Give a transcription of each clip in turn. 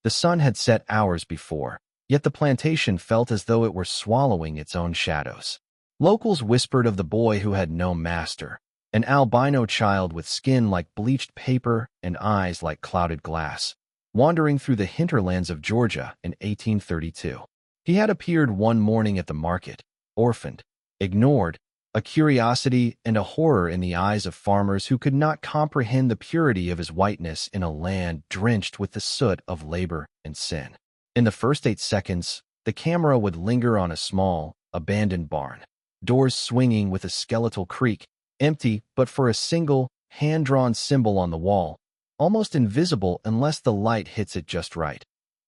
The sun had set hours before, yet the plantation felt as though it were swallowing its own shadows. Locals whispered of the boy who had no master, an albino child with skin like bleached paper and eyes like clouded glass, wandering through the hinterlands of Georgia in 1832. He had appeared one morning at the market, orphaned, ignored, a curiosity and a horror in the eyes of farmers who could not comprehend the purity of his whiteness in a land drenched with the soot of labor and sin. In the first 8 seconds, the camera would linger on a small, abandoned barn, doors swinging with a skeletal creak, empty but for a single, hand-drawn symbol on the wall, almost invisible unless the light hits it just right.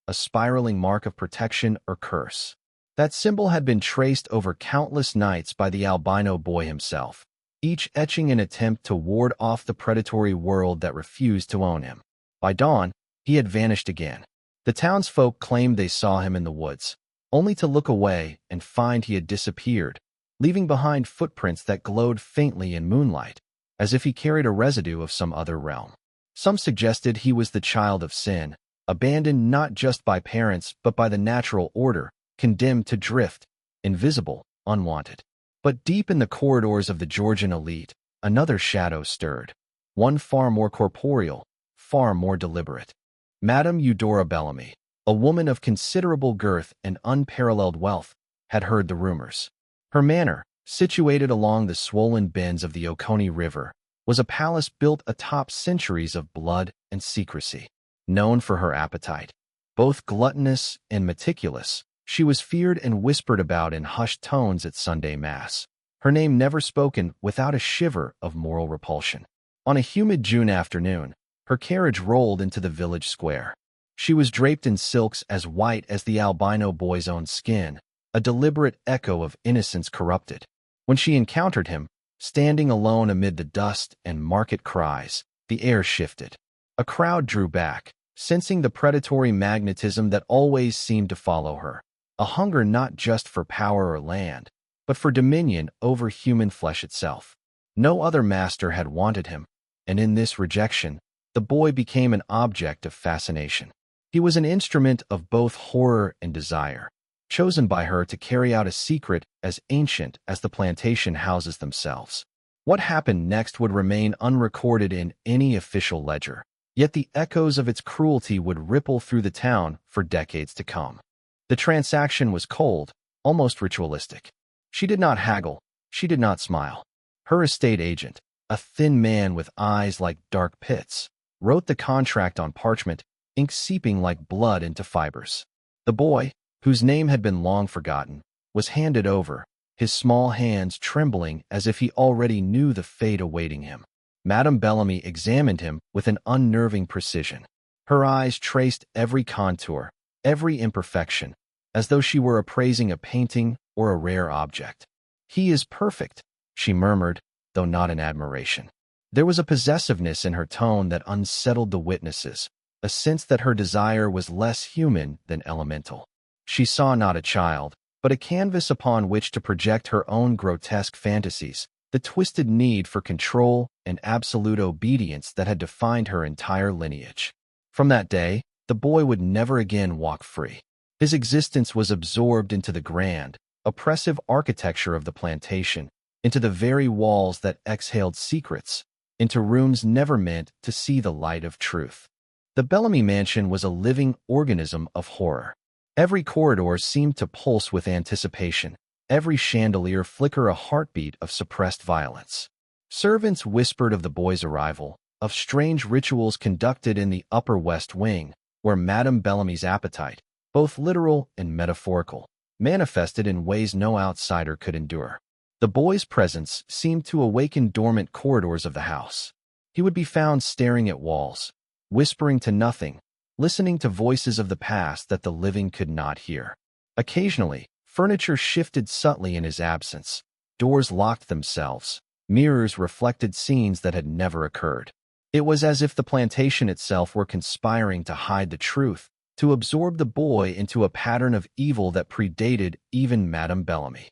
A spiraling mark of protection or curse. That symbol had been traced over countless nights by the albino boy himself, each etching an attempt to ward off the predatory world that refused to own him. By dawn, he had vanished again. The townsfolk claimed they saw him in the woods, only to look away and find he had disappeared, leaving behind footprints that glowed faintly in moonlight, as if he carried a residue of some other realm. Some suggested he was the child of sin, abandoned not just by parents but by the natural order, condemned to drift, invisible, unwanted. But deep in the corridors of the Georgian elite, another shadow stirred, one far more corporeal, far more deliberate. Madame Eudora Bellamy, a woman of considerable girth and unparalleled wealth, had heard the rumors. Her manor, situated along the swollen bends of the Oconee River, was a palace built atop centuries of blood and secrecy. Known for her appetite, both gluttonous and meticulous, she was feared and whispered about in hushed tones at Sunday Mass, her name never spoken without a shiver of moral repulsion. On a humid June afternoon, her carriage rolled into the village square. She was draped in silks as white as the albino boy's own skin, a deliberate echo of innocence corrupted. When she encountered him, standing alone amid the dust and market cries, the air shifted. A crowd drew back, sensing the predatory magnetism that always seemed to follow her, a hunger not just for power or land, but for dominion over human flesh itself. No other master had wanted him, and in this rejection, the boy became an object of fascination. He was an instrument of both horror and desire, chosen by her to carry out a secret as ancient as the plantation houses themselves. What happened next would remain unrecorded in any official ledger, yet the echoes of its cruelty would ripple through the town for decades to come. The transaction was cold, almost ritualistic. She did not haggle, she did not smile. Her estate agent, a thin man with eyes like dark pits, wrote the contract on parchment, ink seeping like blood into fibers. The boy, whose name had been long forgotten, was handed over, his small hands trembling as if he already knew the fate awaiting him. Madame Bellamy examined him with an unnerving precision. Her eyes traced every contour, every imperfection, as though she were appraising a painting or a rare object. "He is perfect," she murmured, though not in admiration. There was a possessiveness in her tone that unsettled the witnesses, a sense that her desire was less human than elemental. She saw not a child, but a canvas upon which to project her own grotesque fantasies, the twisted need for control and absolute obedience that had defined her entire lineage. From that day, the boy would never again walk free. His existence was absorbed into the grand, oppressive architecture of the plantation, into the very walls that exhaled secrets, into rooms never meant to see the light of truth. The Bellamy mansion was a living organism of horror. Every corridor seemed to pulse with anticipation, every chandelier flicker a heartbeat of suppressed violence. Servants whispered of the boy's arrival, of strange rituals conducted in the upper west wing, where Madame Bellamy's appetite, both literal and metaphorical, manifested in ways no outsider could endure. The boy's presence seemed to awaken dormant corridors of the house. He would be found staring at walls, whispering to nothing, listening to voices of the past that the living could not hear. Occasionally, furniture shifted subtly in his absence, doors locked themselves, mirrors reflected scenes that had never occurred. It was as if the plantation itself were conspiring to hide the truth, to absorb the boy into a pattern of evil that predated even Madame Bellamy.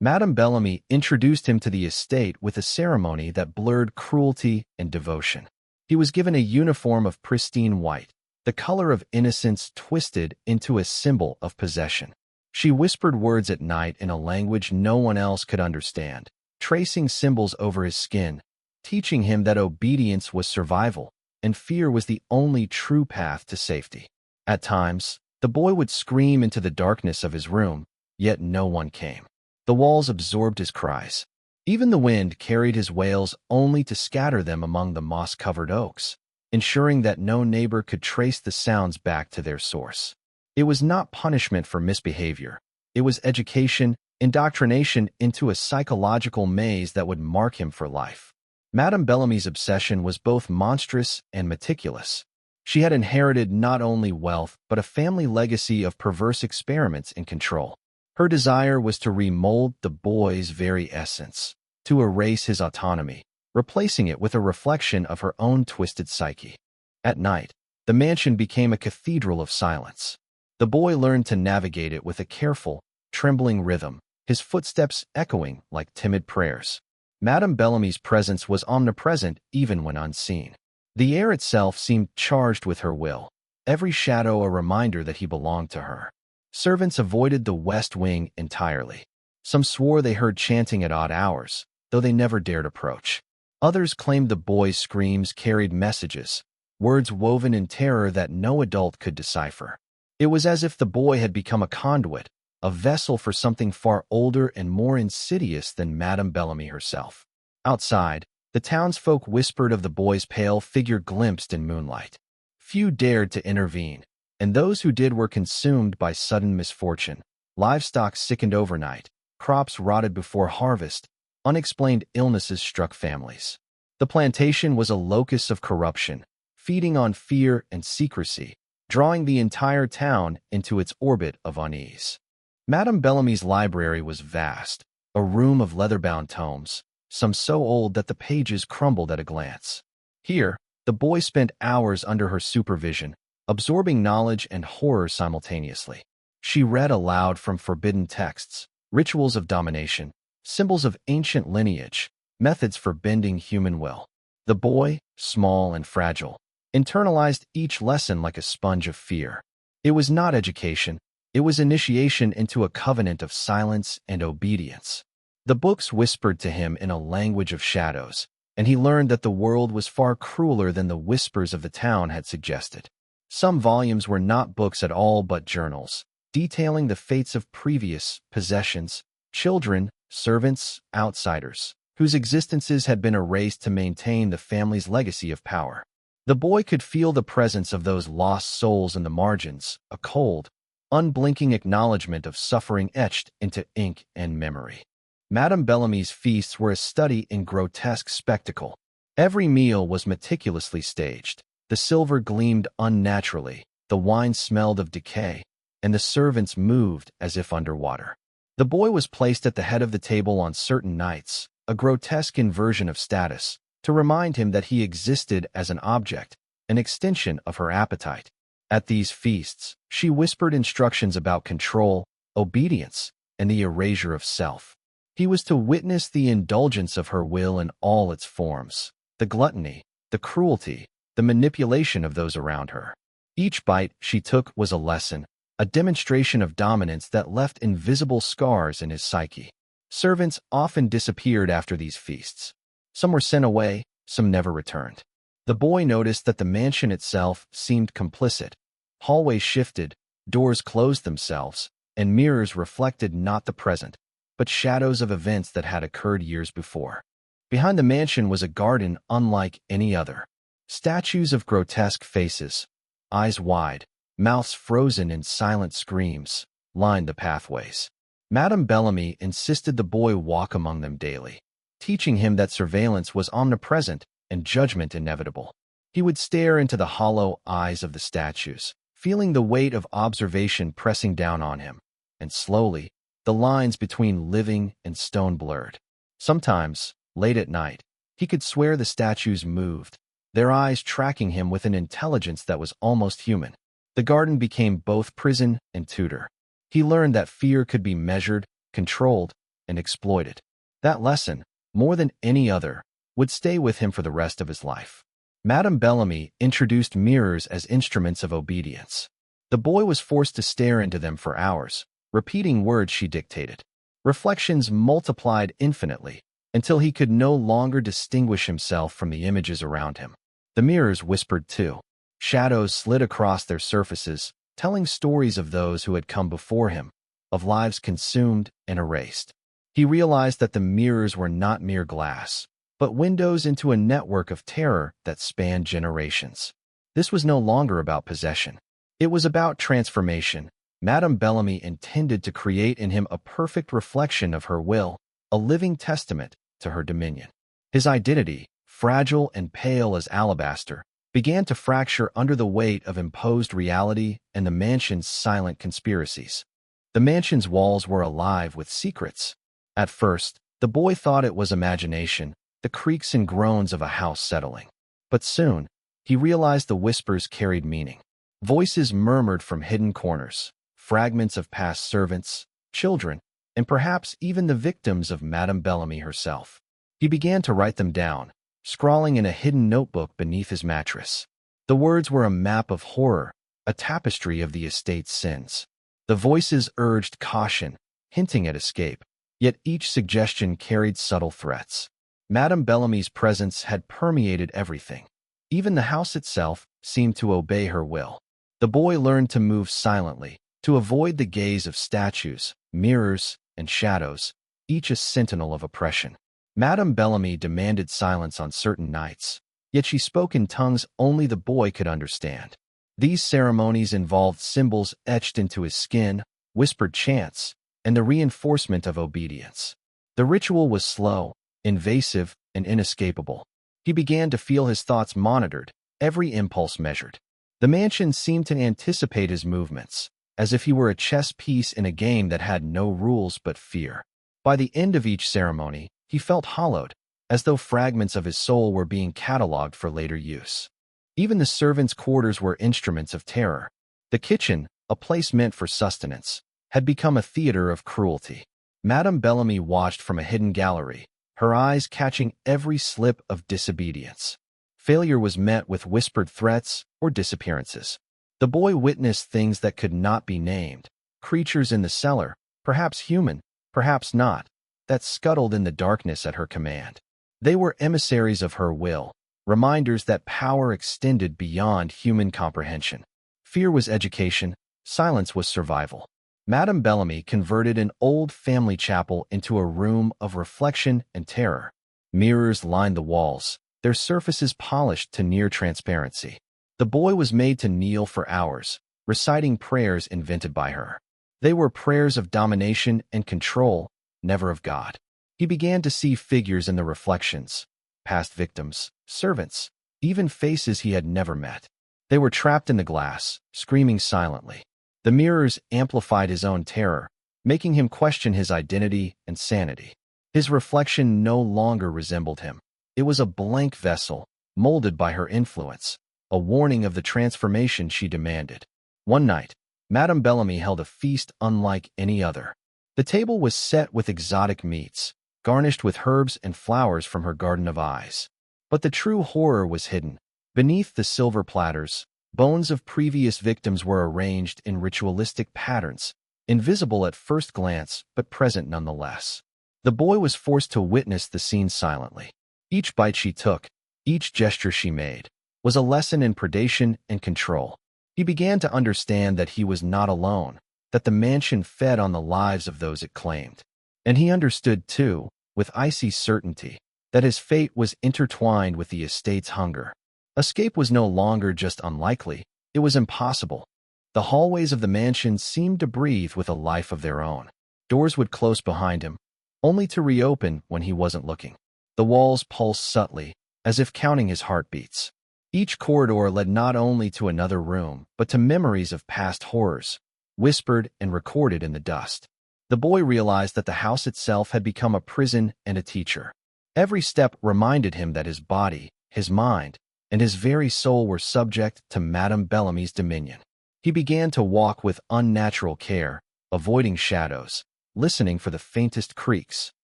Madame Bellamy introduced him to the estate with a ceremony that blurred cruelty and devotion. He was given a uniform of pristine white, the color of innocence twisted into a symbol of possession. She whispered words at night in a language no one else could understand, tracing symbols over his skin, teaching him that obedience was survival and fear was the only true path to safety. At times, the boy would scream into the darkness of his room, yet no one came. The walls absorbed his cries. Even the wind carried his wails only to scatter them among the moss-covered oaks, ensuring that no neighbor could trace the sounds back to their source. It was not punishment for misbehavior. It was education, indoctrination into a psychological maze that would mark him for life. Madame Bellamy's obsession was both monstrous and meticulous. She had inherited not only wealth but a family legacy of perverse experiments in control. Her desire was to remold the boy's very essence, to erase his autonomy, replacing it with a reflection of her own twisted psyche. At night, the mansion became a cathedral of silence. The boy learned to navigate it with a careful, trembling rhythm, his footsteps echoing like timid prayers. Madame Bellamy's presence was omnipresent even when unseen. The air itself seemed charged with her will, every shadow a reminder that he belonged to her. Servants avoided the West Wing entirely. Some swore they heard chanting at odd hours, though they never dared approach. Others claimed the boy's screams carried messages, words woven in terror that no adult could decipher. It was as if the boy had become a conduit, a vessel for something far older and more insidious than Madame Bellamy herself. Outside, the townsfolk whispered of the boy's pale figure glimpsed in moonlight. Few dared to intervene, and those who did were consumed by sudden misfortune. Livestock sickened overnight, crops rotted before harvest, unexplained illnesses struck families. The plantation was a locus of corruption, feeding on fear and secrecy, drawing the entire town into its orbit of unease. Madame Bellamy's library was vast, a room of leather-bound tomes, some so old that the pages crumbled at a glance. Here, the boy spent hours under her supervision, absorbing knowledge and horror simultaneously. She read aloud from forbidden texts, rituals of domination, symbols of ancient lineage, methods for bending human will. The boy, small and fragile, internalized each lesson like a sponge of fear. It was not education, it was initiation into a covenant of silence and obedience. The books whispered to him in a language of shadows, and he learned that the world was far crueler than the whispers of the town had suggested. Some volumes were not books at all but journals, detailing the fates of previous possessions, children, servants, outsiders, whose existences had been erased to maintain the family's legacy of power. The boy could feel the presence of those lost souls in the margins, a cold, unblinking acknowledgement of suffering etched into ink and memory. Madame Bellamy's feasts were a study in grotesque spectacle. Every meal was meticulously staged. The silver gleamed unnaturally, the wine smelled of decay, and the servants moved as if underwater. The boy was placed at the head of the table on certain nights, a grotesque inversion of status, to remind him that he existed as an object, an extension of her appetite. At these feasts, she whispered instructions about control, obedience, and the erasure of self. He was to witness the indulgence of her will in all its forms, the gluttony, the cruelty, the manipulation of those around her. Each bite she took was a lesson, a demonstration of dominance that left invisible scars in his psyche. Servants often disappeared after these feasts. Some were sent away, some never returned. The boy noticed that the mansion itself seemed complicit. Hallways shifted, doors closed themselves, and mirrors reflected not the present, but shadows of events that had occurred years before. Behind the mansion was a garden unlike any other. Statues of grotesque faces, eyes wide, mouths frozen in silent screams, lined the pathways. Madame Bellamy insisted the boy walk among them daily, teaching him that surveillance was omnipresent and judgment inevitable. He would stare into the hollow eyes of the statues, feeling the weight of observation pressing down on him, and slowly, the lines between living and stone blurred. Sometimes, late at night, he could swear the statues moved, their eyes tracking him with an intelligence that was almost human. The garden became both prison and tutor. He learned that fear could be measured, controlled, and exploited. That lesson, more than any other, would stay with him for the rest of his life. Madame Bellamy introduced mirrors as instruments of obedience. The boy was forced to stare into them for hours, repeating words she dictated. Reflections multiplied infinitely, until he could no longer distinguish himself from the images around him. The mirrors whispered too. Shadows slid across their surfaces, telling stories of those who had come before him, of lives consumed and erased. He realized that the mirrors were not mere glass, but windows into a network of terror that spanned generations. This was no longer about possession. It was about transformation. Madame Bellamy intended to create in him a perfect reflection of her will, a living testament to her dominion. His identity, fragile and pale as alabaster, began to fracture under the weight of imposed reality and the mansion's silent conspiracies. The mansion's walls were alive with secrets. At first, the boy thought it was imagination, the creaks and groans of a house settling. But soon, he realized the whispers carried meaning. Voices murmured from hidden corners, fragments of past servants, children, and perhaps even the victims of Madame Bellamy herself. He began to write them down, scrawling in a hidden notebook beneath his mattress. The words were a map of horror, a tapestry of the estate's sins. The voices urged caution, hinting at escape, yet each suggestion carried subtle threats. Madame Bellamy's presence had permeated everything. Even the house itself seemed to obey her will. The boy learned to move silently, to avoid the gaze of statues, mirrors, and shadows, each a sentinel of oppression. Madame Bellamy demanded silence on certain nights, yet she spoke in tongues only the boy could understand. These ceremonies involved symbols etched into his skin, whispered chants, and the reinforcement of obedience. The ritual was slow, invasive, and inescapable. He began to feel his thoughts monitored, every impulse measured. The mansion seemed to anticipate his movements, as if he were a chess piece in a game that had no rules but fear. By the end of each ceremony, he felt hollowed, as though fragments of his soul were being catalogued for later use. Even the servants' quarters were instruments of terror. The kitchen, a place meant for sustenance, had become a theater of cruelty. Madame Bellamy watched from a hidden gallery, her eyes catching every slip of disobedience. Failure was met with whispered threats or disappearances. The boy witnessed things that could not be named, creatures in the cellar, perhaps human, perhaps not, that scuttled in the darkness at her command. They were emissaries of her will, reminders that power extended beyond human comprehension. Fear was education, silence was survival. Madame Bellamy converted an old family chapel into a room of reflection and terror. Mirrors lined the walls, their surfaces polished to near transparency. The boy was made to kneel for hours, reciting prayers invented by her. They were prayers of domination and control, never of God. He began to see figures in the reflections, past victims, servants, even faces he had never met. They were trapped in the glass, screaming silently. The mirrors amplified his own terror, making him question his identity and sanity. His reflection no longer resembled him. It was a blank vessel, molded by her influence, a warning of the transformation she demanded. One night, Madame Bellamy held a feast unlike any other. The table was set with exotic meats, garnished with herbs and flowers from her garden of eyes. But the true horror was hidden. Beneath the silver platters, bones of previous victims were arranged in ritualistic patterns, invisible at first glance but present nonetheless. The boy was forced to witness the scene silently. Each bite she took, each gesture she made, was a lesson in predation and control. He began to understand that he was not alone, that the mansion fed on the lives of those it claimed. And he understood, too, with icy certainty, that his fate was intertwined with the estate's hunger. Escape was no longer just unlikely, it was impossible. The hallways of the mansion seemed to breathe with a life of their own. Doors would close behind him, only to reopen when he wasn't looking. The walls pulsed subtly, as if counting his heartbeats. Each corridor led not only to another room, but to memories of past horrors, whispered and recorded in the dust. The boy realized that the house itself had become a prison and a teacher. Every step reminded him that his body, his mind, and his very soul were subject to Madame Bellamy's dominion. He began to walk with unnatural care, avoiding shadows, listening for the faintest creaks.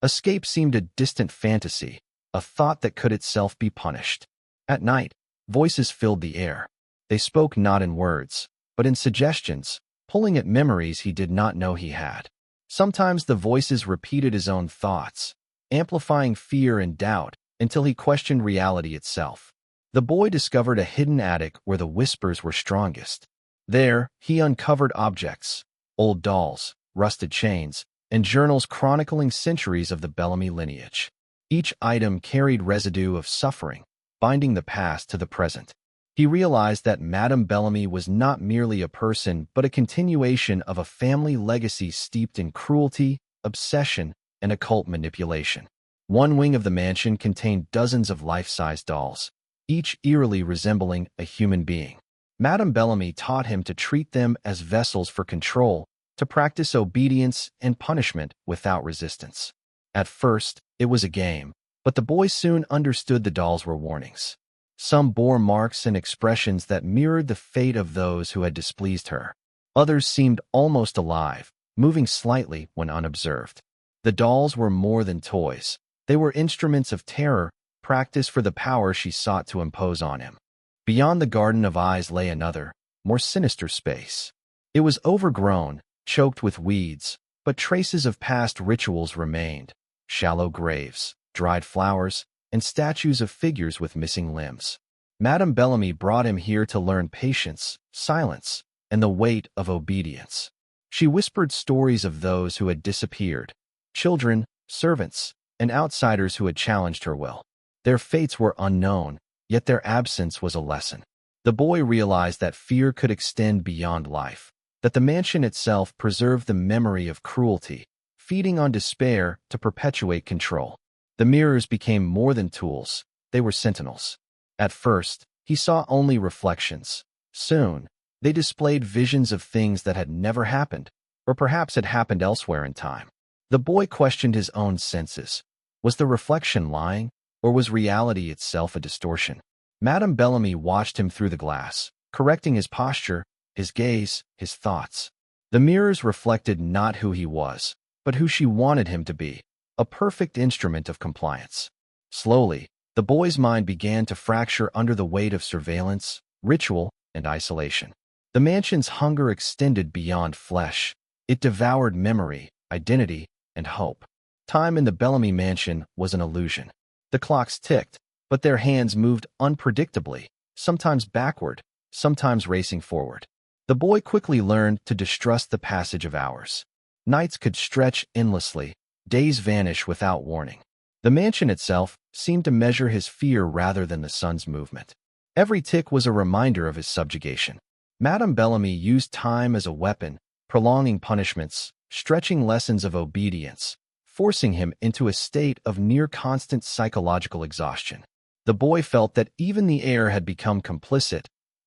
Escape seemed a distant fantasy, a thought that could itself be punished. At night, Voices filled the air. They spoke not in words, but in suggestions, pulling at memories he did not know he had. Sometimes the voices repeated his own thoughts, amplifying fear and doubt until he questioned reality itself. The boy discovered a hidden attic where the whispers were strongest. There, he uncovered objects, old dolls, rusted chains, and journals chronicling centuries of the Bellamy lineage. Each item carried residue of suffering, binding the past to the present. He realized that Madame Bellamy was not merely a person but a continuation of a family legacy steeped in cruelty, obsession, and occult manipulation. One wing of the mansion contained dozens of life-size dolls, each eerily resembling a human being. Madame Bellamy taught him to treat them as vessels for control, to practice obedience and punishment without resistance. At first, it was a game, but the boy soon understood the dolls were warnings. Some bore marks and expressions that mirrored the fate of those who had displeased her. Others seemed almost alive, moving slightly when unobserved. The dolls were more than toys. They were instruments of terror, practice for the power she sought to impose on him. Beyond the garden of eyes lay another, more sinister space. It was overgrown, choked with weeds, but traces of past rituals remained. Shallow graves, dried flowers, and statues of figures with missing limbs. Madame Bellamy brought him here to learn patience, silence, and the weight of obedience. She whispered stories of those who had disappeared, children, servants, and outsiders who had challenged her will. Their fates were unknown, yet their absence was a lesson. The boy realized that fear could extend beyond life, that the mansion itself preserved the memory of cruelty, feeding on despair to perpetuate control. The mirrors became more than tools, they were sentinels. At first, he saw only reflections. Soon, they displayed visions of things that had never happened, or perhaps had happened elsewhere in time. The boy questioned his own senses. Was the reflection lying, or was reality itself a distortion? Madame Bellamy watched him through the glass, correcting his posture, his gaze, his thoughts. The mirrors reflected not who he was, but who she wanted him to be, a perfect instrument of compliance. Slowly, the boy's mind began to fracture under the weight of surveillance, ritual, and isolation. The mansion's hunger extended beyond flesh. It devoured memory, identity, and hope. Time in the Bellamy mansion was an illusion. The clocks ticked, but their hands moved unpredictably, sometimes backward, sometimes racing forward. The boy quickly learned to distrust the passage of hours. Nights could stretch endlessly, days vanish without warning. The mansion itself seemed to measure his fear rather than the sun's movement. Every tick was a reminder of his subjugation. Madame Bellamy used time as a weapon, prolonging punishments, stretching lessons of obedience, forcing him into a state of near-constant psychological exhaustion. The boy felt that even the air had become complicit,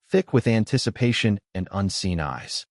thick with anticipation and unseen eyes.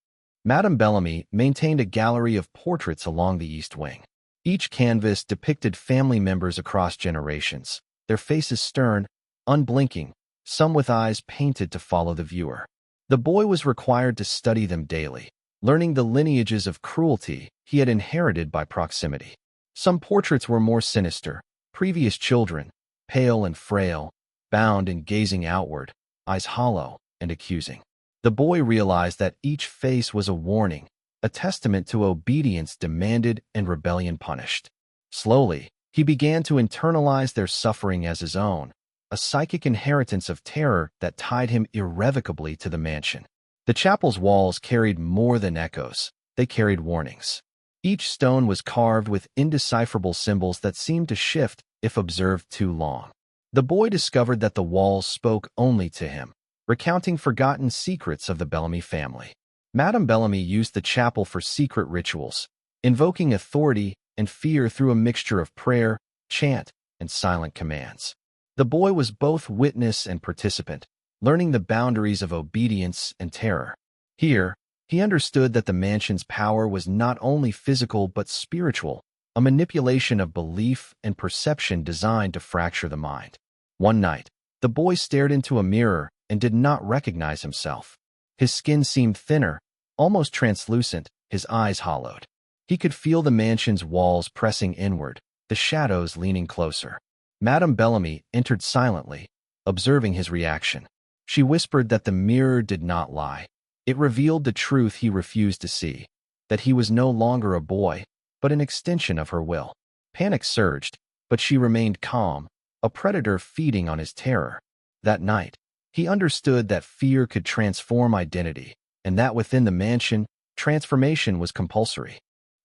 Madame Bellamy maintained a gallery of portraits along the east wing. Each canvas depicted family members across generations, their faces stern, unblinking, some with eyes painted to follow the viewer. The boy was required to study them daily, learning the lineages of cruelty he had inherited by proximity. Some portraits were more sinister, previous children, pale and frail, bound and gazing outward, eyes hollow and accusing. The boy realized that each face was a warning, a testament to obedience demanded and rebellion punished. Slowly, he began to internalize their suffering as his own, a psychic inheritance of terror that tied him irrevocably to the mansion. The chapel's walls carried more than echoes, they carried warnings. Each stone was carved with indecipherable symbols that seemed to shift if observed too long. The boy discovered that the walls spoke only to him, recounting forgotten secrets of the Bellamy family. Madame Bellamy used the chapel for secret rituals, invoking authority and fear through a mixture of prayer, chant, and silent commands. The boy was both witness and participant, learning the boundaries of obedience and terror. Here, he understood that the mansion's power was not only physical but spiritual, a manipulation of belief and perception designed to fracture the mind. One night, the boy stared into a mirror and did not recognize himself. His skin seemed thinner, almost translucent, his eyes hollowed. He could feel the mansion's walls pressing inward, the shadows leaning closer. Madame Bellamy entered silently, observing his reaction. She whispered that the mirror did not lie. It revealed the truth he refused to see, that he was no longer a boy, but an extension of her will. Panic surged, but she remained calm, a predator feeding on his terror. That night, he understood that fear could transform identity, and that within the mansion, transformation was compulsory.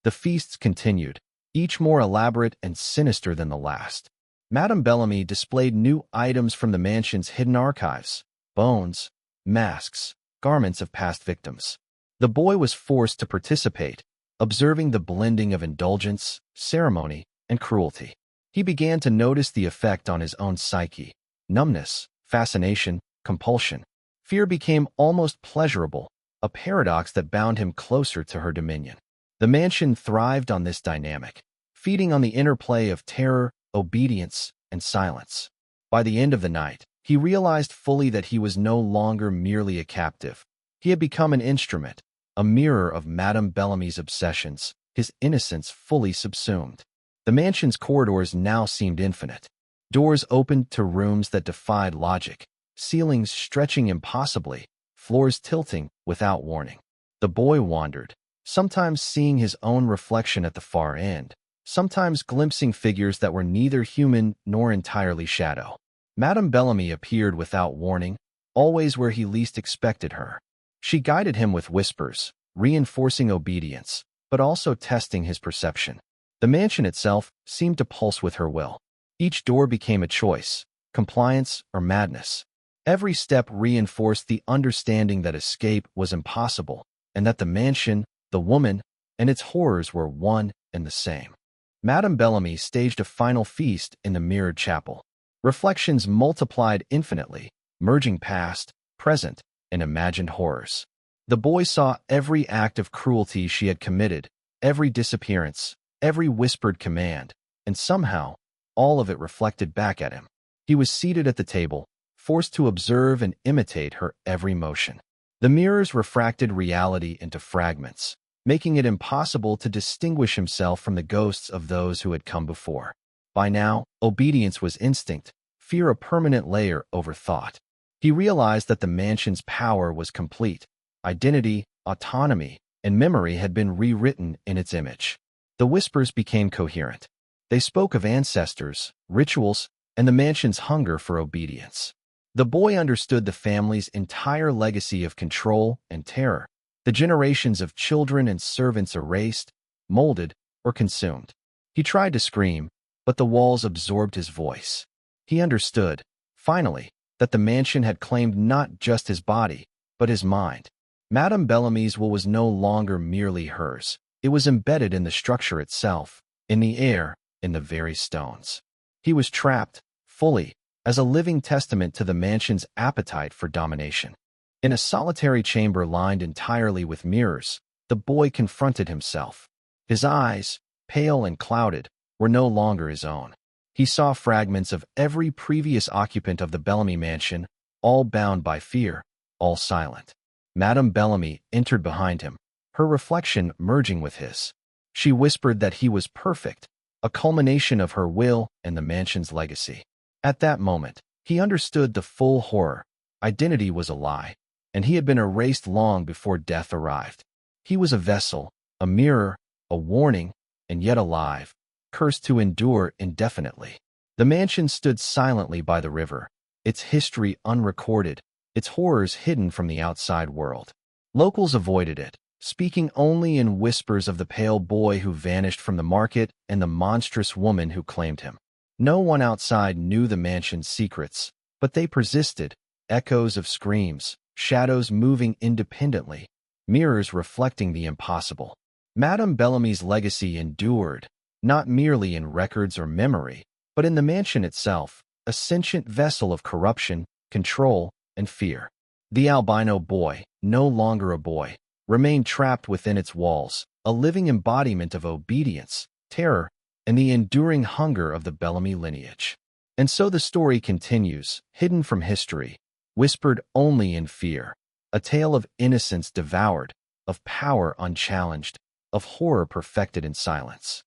The feasts continued, each more elaborate and sinister than the last. Madame Bellamy displayed new items from the mansion's hidden archives: bones, masks, garments of past victims. The boy was forced to participate, observing the blending of indulgence, ceremony, and cruelty. He began to notice the effect on his own psyche: numbness, fascination, compulsion. Fear became almost pleasurable, a paradox that bound him closer to her dominion. The mansion thrived on this dynamic, feeding on the interplay of terror, obedience, and silence. By the end of the night, he realized fully that he was no longer merely a captive. He had become an instrument, a mirror of Madame Bellamy's obsessions, his innocence fully subsumed. The mansion's corridors now seemed infinite. Doors opened to rooms that defied logic, ceilings stretching impossibly, floors tilting without warning. The boy wandered, sometimes seeing his own reflection at the far end, sometimes glimpsing figures that were neither human nor entirely shadow. Madame Bellamy appeared without warning, always where he least expected her. She guided him with whispers, reinforcing obedience, but also testing his perception. The mansion itself seemed to pulse with her will. Each door became a choice: compliance or madness. Every step reinforced the understanding that escape was impossible, and that the mansion, the woman, and its horrors were one and the same. Madame Bellamy staged a final feast in the mirrored chapel. Reflections multiplied infinitely, merging past, present, and imagined horrors. The boy saw every act of cruelty she had committed, every disappearance, every whispered command, and somehow, all of it reflected back at him. He was seated at the table, forced to observe and imitate her every motion. The mirrors refracted reality into fragments, making it impossible to distinguish himself from the ghosts of those who had come before. By now, obedience was instinct, fear a permanent layer over thought. He realized that the mansion's power was complete. Identity, autonomy, and memory had been rewritten in its image. The whispers became coherent. They spoke of ancestors, rituals, and the mansion's hunger for obedience. The boy understood the family's entire legacy of control and terror, the generations of children and servants erased, molded, or consumed. He tried to scream, but the walls absorbed his voice. He understood, finally, that the mansion had claimed not just his body, but his mind. Madame Bellamy's will was no longer merely hers. It was embedded in the structure itself, in the air, in the very stones. He was trapped, fully, as a living testament to the mansion's appetite for domination. In a solitary chamber lined entirely with mirrors, the boy confronted himself. His eyes, pale and clouded, were no longer his own. He saw fragments of every previous occupant of the Bellamy mansion, all bound by fear, all silent. Madame Bellamy entered behind him, her reflection merging with his. She whispered that he was perfect, a culmination of her will and the mansion's legacy. At that moment, he understood the full horror. Identity was a lie, and he had been erased long before death arrived. He was a vessel, a mirror, a warning, and yet alive, cursed to endure indefinitely. The mansion stood silently by the river, its history unrecorded, its horrors hidden from the outside world. Locals avoided it, speaking only in whispers of the pale boy who vanished from the market and the monstrous woman who claimed him. No one outside knew the mansion's secrets, but they persisted, echoes of screams, shadows moving independently, mirrors reflecting the impossible. Madame Bellamy's legacy endured, not merely in records or memory, but in the mansion itself, a sentient vessel of corruption, control, and fear. The albino boy, no longer a boy, remained trapped within its walls, a living embodiment of obedience, terror, and the enduring hunger of the Bellamy lineage. And so the story continues, hidden from history, whispered only in fear, a tale of innocence devoured, of power unchallenged, of horror perfected in silence.